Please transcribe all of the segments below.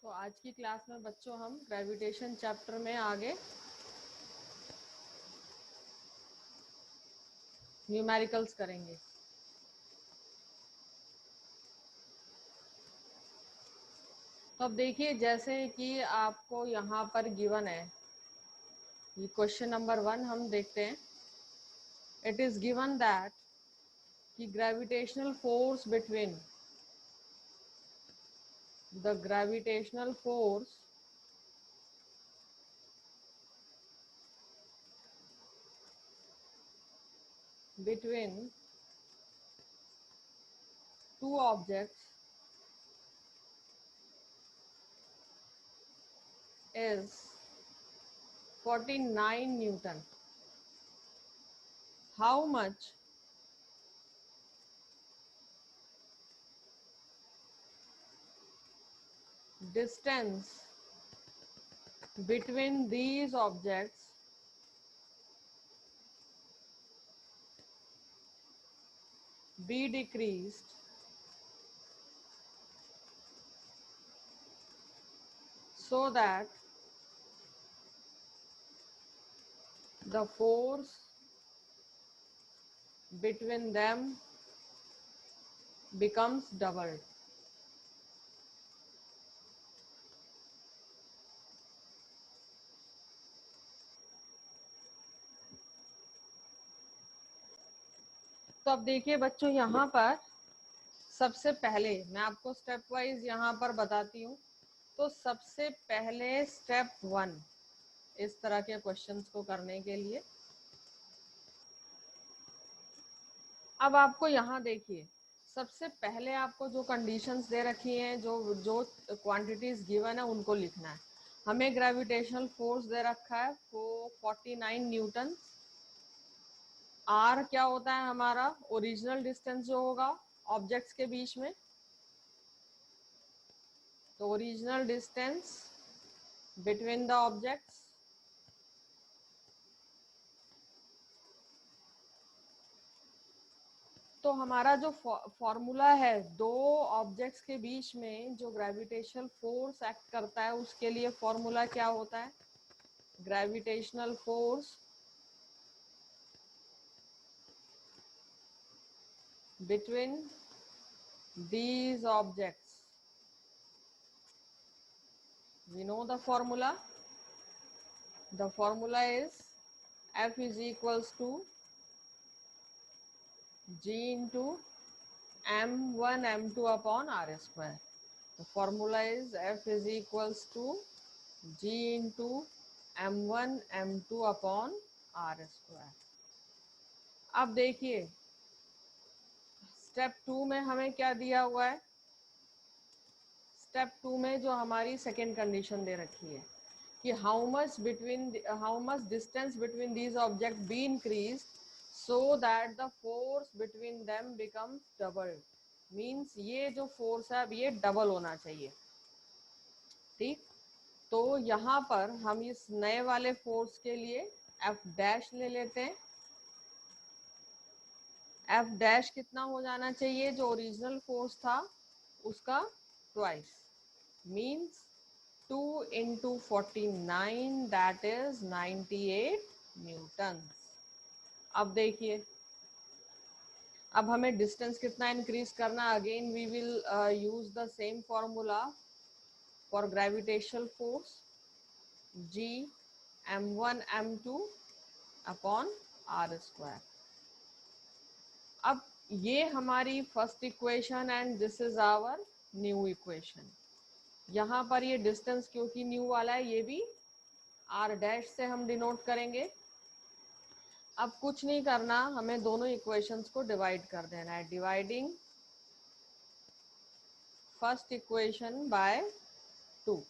तो आज की क्लास में बच्चों हम ग्रेविटेशन चैप्टर में आगे न्यूमेरिकल्स करेंगे। तो अब देखिए, जैसे कि आपको यहाँ पर गिवन है, ये क्वेश्चन नंबर 1 हम देखते हैं। इट इज गिवन दैट कि gravitational force between between two objects is 49 Newton. How much distance between these objects be decreased so that the force between them becomes doubled. तो अब देखिए बच्चों, यहाँ पर सबसे पहले मैं आपको स्टेप वाइज यहाँ पर बताती हूँ। तो सबसे पहले स्टेप 1 इस तरह के क्वेश्चंस को करने के लिए, अब आपको यहाँ देखिए, सबसे पहले आपको जो कंडीशंस दे रखी हैं, जो क्वांटिटीज गिवन है, उनको लिखना है। हमें ग्रेविटेशनल फोर्स दे रखा है वो 49 न्यूटन। आर क्या होता है हमारा ओरिजिनल डिस्टेंस जो होगा ऑब्जेक्ट्स के बीच में, तो original distance between the objects, तो हमारा जो फॉर्मूला है दो ऑब्जेक्ट्स के बीच में जो ग्रेविटेशनल फोर्स एक्ट करता है, उसके लिए फॉर्मूला क्या होता है, gravitational force between these objects. We know the formula. The formula is F is equals to G into M1 M2 upon R square. The formula is F is equals to G into M1 M2 upon R square. अब देखिए step 2 में हमें क्या दिया हुआ है। Step 2 में जो हमारी सेकेंड कंडीशन दे रखी है कि how much distance between these object be increase so that the force between them becomes double. Means ये जो फोर्स है अब ये डबल होना चाहिए। ठीक, तो यहाँ पर हम इस नए वाले फोर्स के लिए एफ डैश ले लेते हैं। एफ डैश कितना हो जाना चाहिए, जो ओरिजिनल फोर्स था उसका twice, means 2 into 49 that is 98 newtons. अब देखिए, अब हमें डिस्टेंस कितना इंक्रीज करना, again we will use the same formula for gravitational force G M1 M2 upon R square. अब ये हमारी first equation and this is our new equation. यहाँ पर ये डिस्टेंस क्योंकि न्यू वाला है, ये भी आर डैश से हम डिनोट करेंगे। अब कुछ नहीं करना, हमें दोनों इक्वेशंस को डिवाइड कर देना है। Dividing first equation by 2।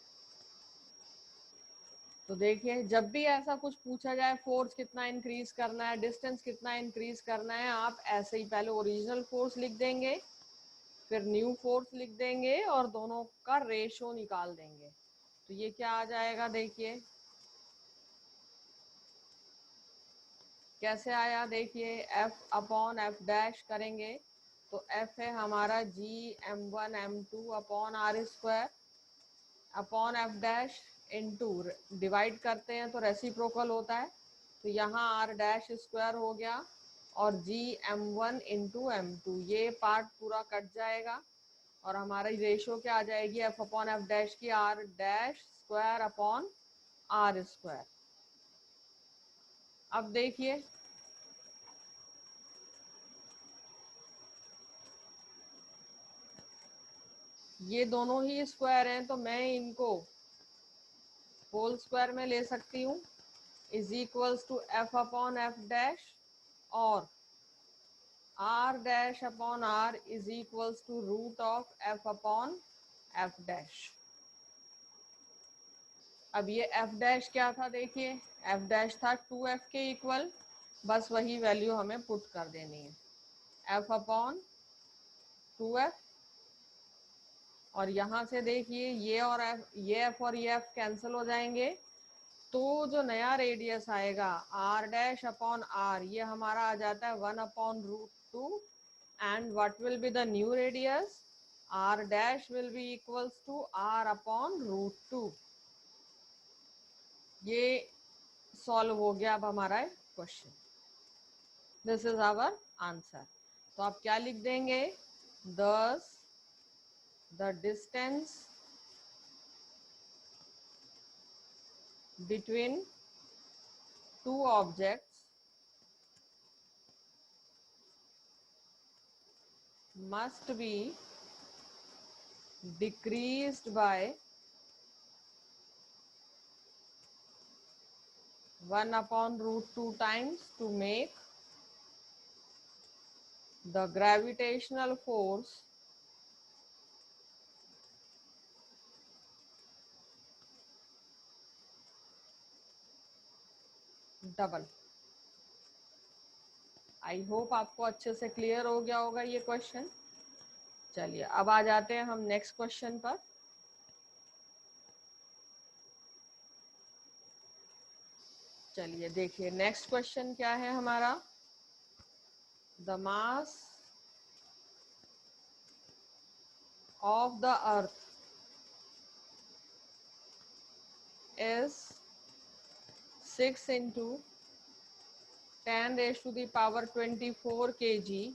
तो देखिए, जब भी ऐसा कुछ पूछा जाए फोर्स कितना इंक्रीज करना है, डिस्टेंस कितना इंक्रीज करना है, आप ऐसे ही पहले ओरिजिनल फोर्स लिख देंगे, फिर न्यू फोर्स लिख देंगे और दोनों का रेशो निकाल देंगे। तो ये क्या आ जाएगा, देखिए कैसे आया। देखिए F अपॉन F डैश करेंगे तो F है हमारा G M1 M2 upon R square. Upon F dash into, divide करते हैं तो रेसिप्रोकल होता है, तो यहाँ आर डैश स्क्वायर हो गया और जी m1 इंटू m2, ये पार्ट पूरा कट जाएगा और हमारी रेशियो क्या आ जाएगी, एफ अपॉन एफ डैश की R dash square upon R square. अब देखिए ये दोनों ही स्क्वायर हैं तो मैं इनको होल स्क्वायर में ले सकती हूँ, is equals to F upon F dash और R dash upon R is equals to root of F upon F dash. अब ये एफ डैश क्या था, देखिए एफ डैश था 2f के इक्वल, बस वही वैल्यू हमें पुट कर देनी है, एफ अपॉन 2f। और यहाँ से देखिए ये और एफ, ये एफ और ये एफ कैंसिल हो जाएंगे, तो जो नया रेडियस आएगा आर डैश अपॉन आर, ये हमारा आ जाता है 1 upon root 2 and what will be the new radius, R dash will be equals to R upon root 2। ये सॉल्व हो गया अब हमारा question, this is our answer. तो आप क्या लिख देंगे, thus the distance between two objects must be decreased by 1 upon root 2 times to make the gravitational force double. I hope आपको अच्छे से क्लियर हो गया होगा ये क्वेश्चन। चलिए अब आ जाते हैं हम नेक्स्ट क्वेश्चन पर। चलिए देखिए नेक्स्ट क्वेश्चन क्या है हमारा, the mass of the earth is 6 into 10 raised to the power 24 kg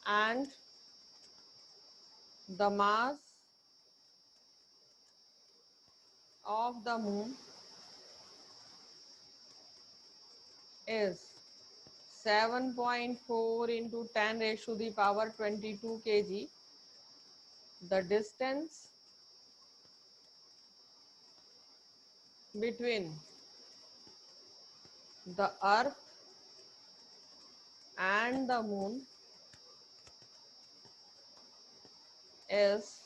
and the mass of the moon is 7.4 into 10 raised to the power 22 kg. The distance between the earth and the moon is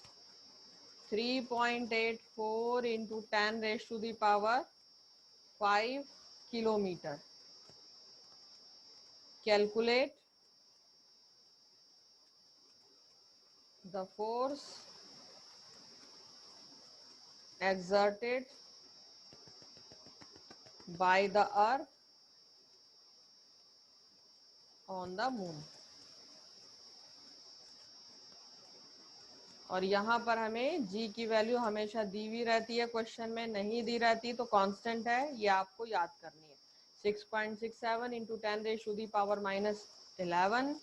3.84 into 10 raised to the power 5 kilometer. Calculate the force exerted by the earth on the moon। और यहाँ पर हमें g की value हमेशा दी हुई रहती है, question में नहीं दी रहती तो कांस्टेंट है, ये आपको याद करनी है। 6.67 into 10 raise to the power -11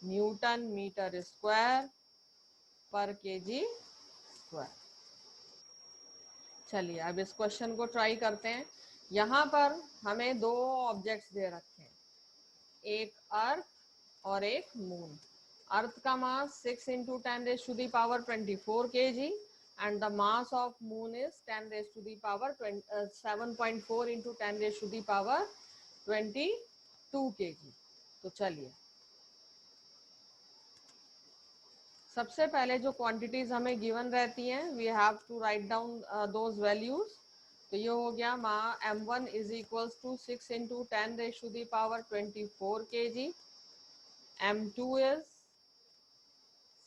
newton metre square पर केजी स्क्वायर। चलिए अब इस क्वेश्चन को ट्राई करते हैं। यहाँ पर हमें दो ऑब्जेक्ट्स दे रखे हैं, एक अर्थ और एक मून। अर्थ का mass 6 into 10 raised to the power 24 kg and the mass of moon is 10 raised to the power 7.4 into 10 raised to the power 22 kg। तो चलिए सबसे पहले जो क्वांटिटीज हमें गिवन रहती हैं we have to write down those values. तो ये हो गया m1 is equals to 6 into 10 raised to the power 24 kg, m2 is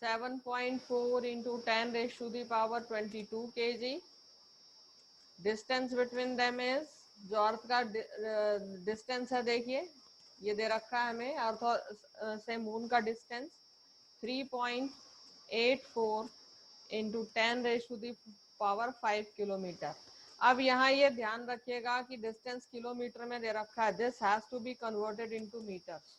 7.4 into 10 raised to the power 22 kg। Distance between them is, जो अर्थ का distance है देखिए ये दे रखा है हमें, अर्थ से मून का डिस्टेंस 3.84 इंटू 10⁻⁵ किलोमीटर। अब यहाँ ये ध्यान रखिएगा कि डिस्टेंस किलोमीटर में दे रखा है, this has to be converted into metres.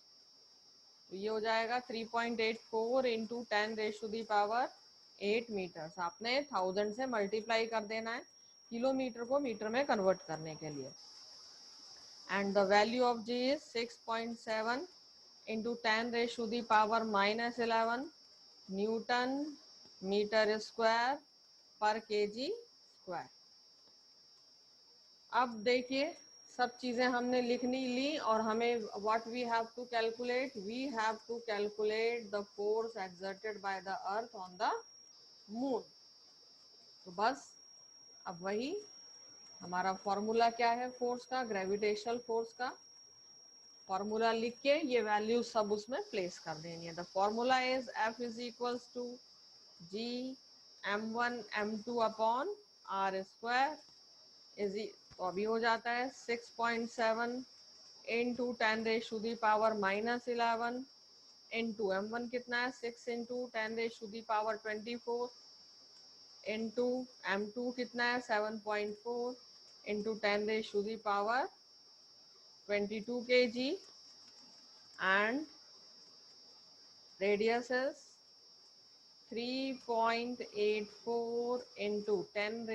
तो ये हो जाएगा 3.84 इंटू 10⁸ मीटर्स। आपने 1000 से मल्टीप्लाई कर देना है किलोमीटर को मीटर में कन्वर्ट करने के लिए। And the value of G is 6.7 into 10⁻⁻11 newton metre square पर केजी स्क्वायर। अब देखिए सब चीजें हमने लिखनी ली और हमें what we have to calculate, we have to calculate the force exerted by the earth on the moon. तो बस अब वही हमारा फॉर्मूला क्या है फोर्स का, ग्रेविटेशनल फोर्स का फॉर्मूला लिख के ये वैल्यू सब उसमें प्लेस कर देनी है। The formula is F is equals to G m1 m2 upon r square is, तो अभी हो जाता है 6.7 इंटू 10⁻⁻11 इंटू m1 कितना है 6 इंटू 10⁻24 इंटू m2 कितना है 7.4 into 10⁻22 kg and radius is 3.84 into 10⁵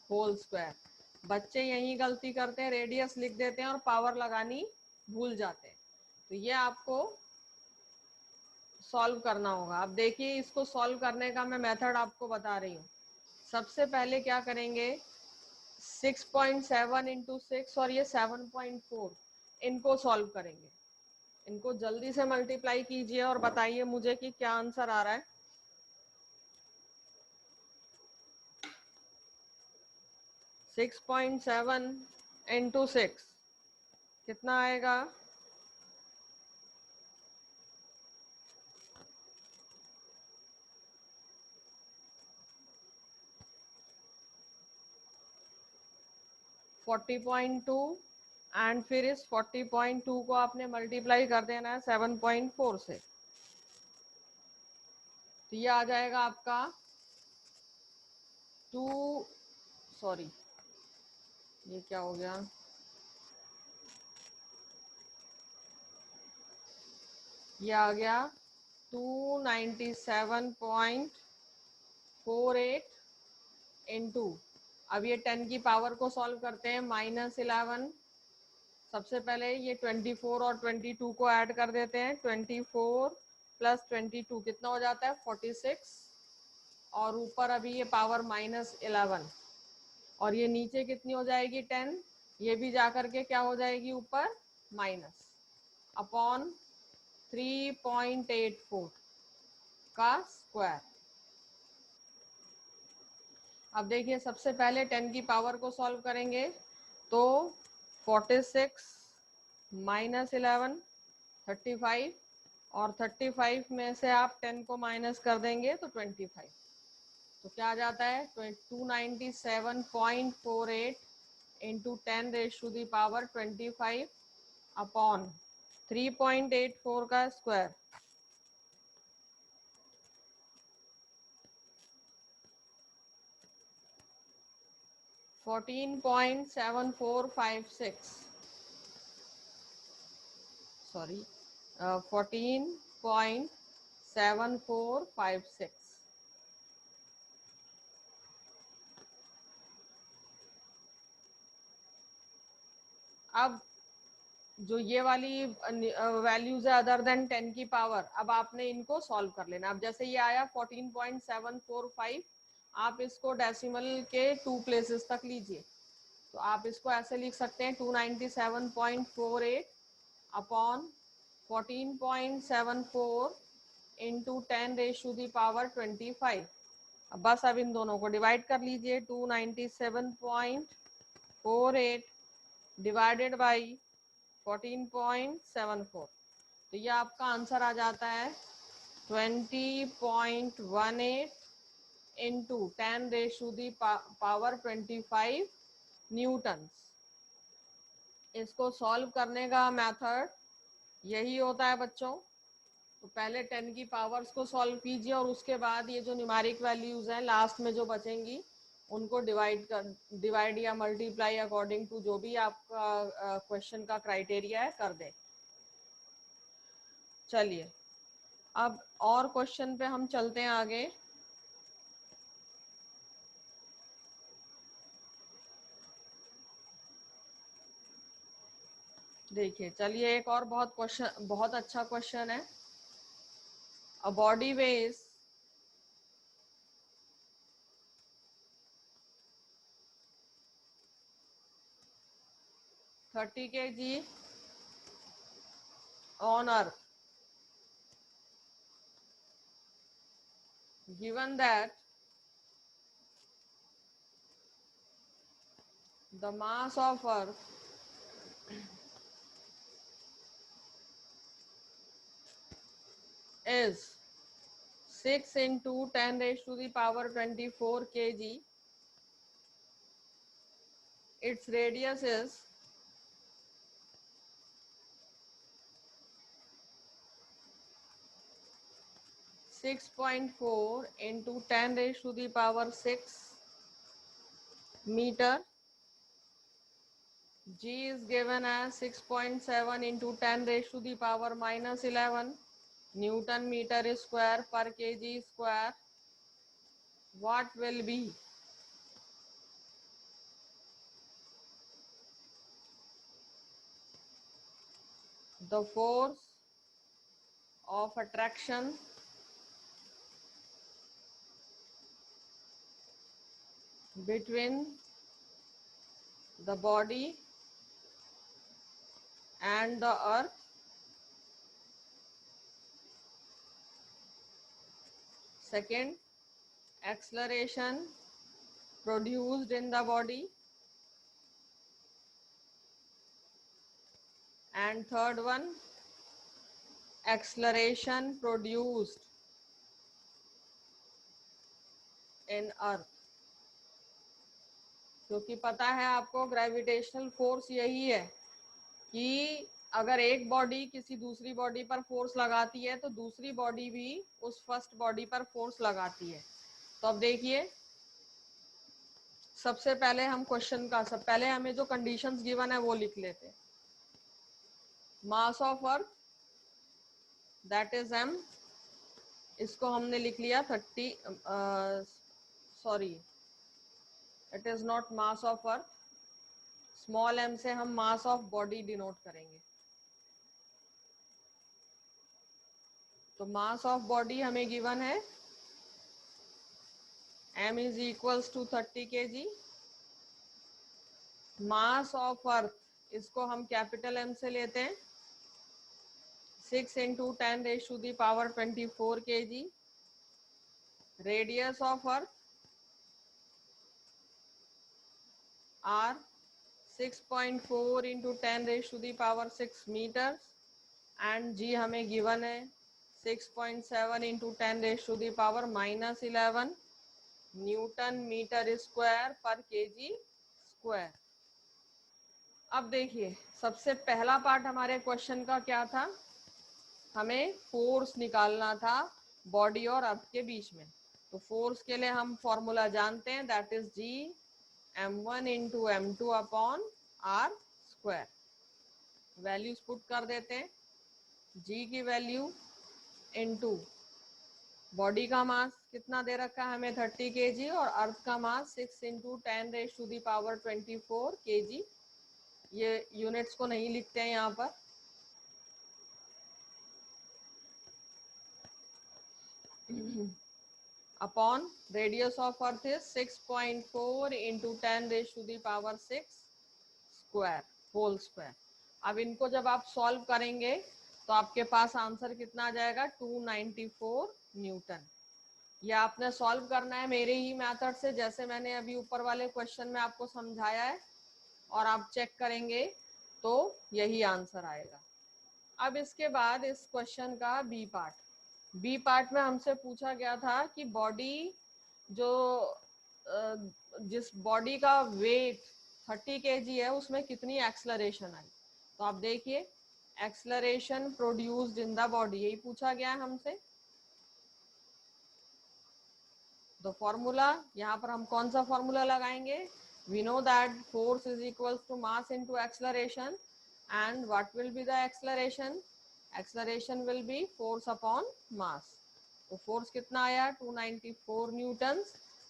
whole square. बच्चे यही गलती करते हैं, रेडियस लिख देते हैं और पावर लगानी भूल जाते हैं। तो ये आपको सॉल्व करना होगा। अब देखिए इसको सॉल्व करने का मैं मेथड आपको बता रही हूँ। सबसे पहले क्या करेंगे 6.7 इंटू 6 और ये 7.4 इनको सॉल्व करेंगे। इनको जल्दी से मल्टीप्लाई कीजिए और बताइए मुझे कि क्या आंसर आ रहा है। 6.7 इंटू 6 कितना आएगा 40.2 एंड फिर इस 40.2 को आपने मल्टीप्लाई कर देना है 7.4 से। तो ये आ जाएगा आपका 2, सॉरी ये क्या हो गया, ये आ गया 297.48 इंटू, अब ये 10 की पावर को सॉल्व करते हैं -11। सबसे पहले ये 24 और 22 को ऐड कर देते हैं, 24 प्लस 22 कितना हो जाता है 46 और ऊपर अभी ये पावर -11 और ये नीचे कितनी हो जाएगी 10, ये भी जाकर के क्या हो जाएगी ऊपर माइनस अपॉन 3.84 का स्क्वायर। अब देखिए सबसे पहले 10 की पावर को सॉल्व करेंगे तो 46 -11 35 और 35 में से आप 10 को माइनस कर देंगे तो 25। तो क्या आ जाता है 297.48 इंटू 10⁻25 अपॉन 3.84 का स्क्वायर। 14.7456 सॉरी 14.7456। अब जो ये वाली वैल्यूज है अदर देन 10 की पावर, अब आपने इनको सॉल्व कर लेना। अब जैसे ये आया 14.745, आप इसको डेसिमल के 2 प्लेसेस तक लीजिए। तो आप इसको ऐसे लिख सकते हैं 297.48 अपॉन 14.74 इंटू 10⁻25। अब बस अब इन दोनों को डिवाइड कर लीजिए, 297.48 डिवाइडेड बाई 14.74। तो ये आपका आंसर आ जाता है 20.18 इंटू 10⁻25 न्यूटन्स। इसको सॉल्व करने का मेथड यही होता है बच्चों। तो पहले 10 की पावर्स को सॉल्व कीजिए और उसके बाद ये जो न्यूमेरिक वैल्यूज हैं लास्ट में जो बचेंगी उनको डिवाइड या मल्टीप्लाई अकॉर्डिंग टू जो भी आपका क्वेश्चन का क्राइटेरिया है कर दें। चलिए अब और क्वेश्चन पे हम चलते हैं आगे। देखिए चलिए एक और बहुत अच्छा क्वेश्चन है। A body weighs 30 kg on earth, given that the mass of earth is 6 into 10 raised to the power 24 kg, its radius is 6.4 into 10 raised to the power 6 meter. G is given as 6.7 into 10 raised to the power minus 11 Newton meter square per kg square. What will be the force of attraction between the body and the earth? Second, acceleration produced in the body. And third one, acceleration produced in earth. क्योंकि पता है आपको gravitational force यही है कि अगर एक body किसी दूसरी बॉडी पर फोर्स लगाती है तो दूसरी बॉडी भी उस फर्स्ट बॉडी पर फोर्स लगाती है। तो अब देखिए सबसे पहले हम क्वेश्चन का सब पहले हमें जो कंडीशंस गिवन है वो लिख लेते हैं। Mass of earth that is m, इसको हमने लिख लिया 30, sorry it is not mass of earth, small m से हम मास ऑफ बॉडी डिनोट करेंगे। तो मास ऑफ बॉडी हमें गिवन है m is equals to 30 kg। Mass of earth इसको हम कैपिटल M से लेते हैं 6 into 10 raised to the power 24 kg. Radius of earth are 6.4 into 10 raised to the power 6 meters and G हमें given है 6.7 into 10 raised to the power minus 11 Newton meter square per kg square। अब देखिए सबसे पहला part हमारे question का क्या था, हमें फोर्स निकालना था बॉडी और अर्थ के बीच में। तो फोर्स के लिए हम फॉर्मूला जानते हैं that is G m1 into m2 upon R square. Values put कर देते हैं, जी की वैल्यू इंटू बॉडी का मास कितना दे रखा है हमें 30 kg और अर्थ का mass 6 into 10 raise to the power 24 kg। ये यूनिट्स को नहीं लिखते हैं यहाँ पर। Upon radius of earth is 6.4 into 10 raise to the power 6 square whole square. अब इनको जब आप सॉल्व करेंगे तो आपके पास आंसर कितना आ जाएगा 294 न्यूटन। ये आपने सॉल्व करना है मेरे ही मेथड से जैसे मैंने अभी ऊपर वाले क्वेश्चन में आपको समझाया है और आप चेक करेंगे तो यही आंसर आएगा। अब इसके बाद इस क्वेश्चन का बी पार्ट में हमसे पूछा गया था कि बॉडी जो जिस बॉडी का वेट 30 kg है उसमें कितनी एक्सलरेशन आई। तो आप देखिए acceleration produced in the body, यही पूछा गया है हमसे। तो फॉर्मूला यहाँ पर हम कौन सा फॉर्मूला लगाएंगे? We know that force is equals to mass into acceleration, and what will be the acceleration? Acceleration will be force upon mass. तो फोर्स कितना आया? 294 newton,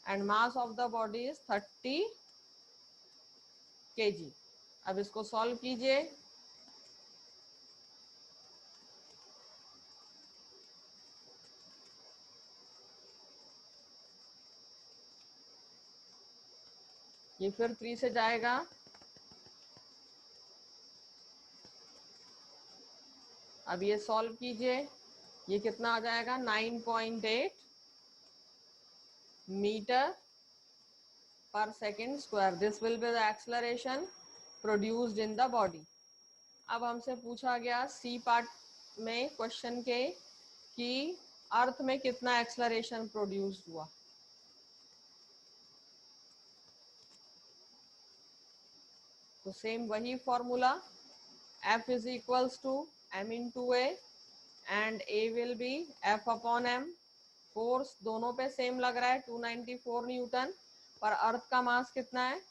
and mass of the body is 30 kg। अब इसको solve कीजिए। ये फिर 3 से जाएगा, अब ये सॉल्व कीजिए। ये कितना आ जाएगा? 9.8 मीटर पर second square. This will be the acceleration produced in the body. अब हमसे पूछा गया सी पार्ट में क्वेश्चन के कि अर्थ में कितना एक्सलरेशन प्रोड्यूस्ड हुआ। तो सेम वही formula, F is equals to m into A, and A will be F upon m। Force दोनों पे सेम लग रहा है 294 न्यूटन, पर अर्थ का मास कितना है?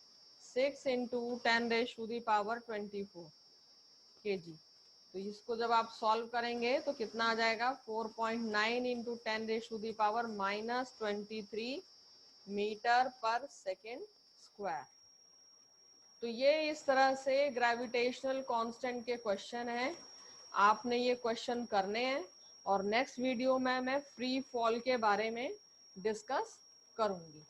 6 इंटू 10⁻24 kg। तो इसको जब आप सॉल्व करेंगे तो कितना आ जाएगा? 4.9 इंटू 10⁻⁻23 मीटर पर सेकेंड स्क्वायर। तो ये इस तरह से ग्रेविटेशनल कांस्टेंट के क्वेश्चन हैं, आपने ये क्वेश्चन करने हैं। और नेक्स्ट वीडियो में मैं फ्री फॉल के बारे में डिस्कस करूंगी।